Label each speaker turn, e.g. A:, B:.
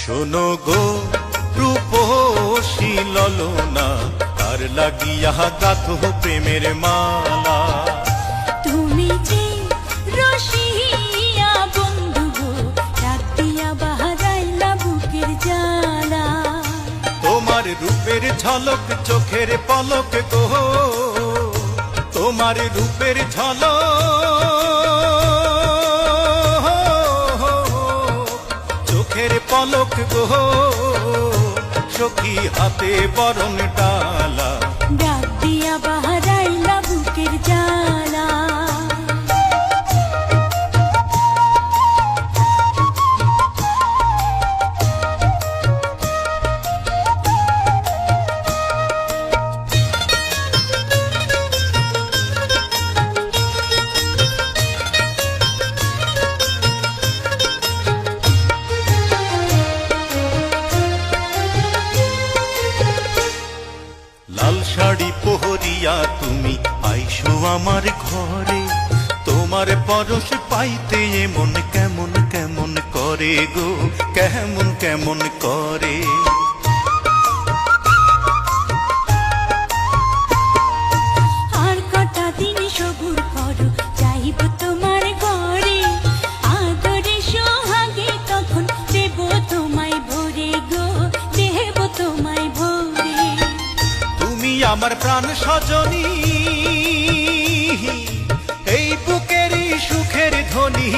A: শোনো গো রূপসী ললনা, তার লাগিয়া গাথো প্রেমের মালা।
B: তুমি যে রসিয়া বন্ধু গো, ডাক দিয়া বাহারাইলা বুকের জ্বালা।
A: তোমার রূপের ঝলক চোখের পলক গো, তোমার রূপের ঝলক চোখের পলক গো, সখী হাতে বরণ ডালা।
B: ডাক দিয়া বাহারাইলা বুকের জ্বালা।
A: লাল শাড়ি পহরিয়া তুমি আইসো আমার ঘরে, তোমার পরশ পাইতে এমন কেমন কেমন করে গো, কেমন কেমন করে।
B: আর কটা দিন সবুর করো, যাইব তোমার ঘরে। আদরে সোহাগে তখন দেব তোমায় ভরে গো, দেব তোমায় ভরে।
A: তুমি আমার প্রাণ সজনী, এই বুকের সুখের ধ্বনি।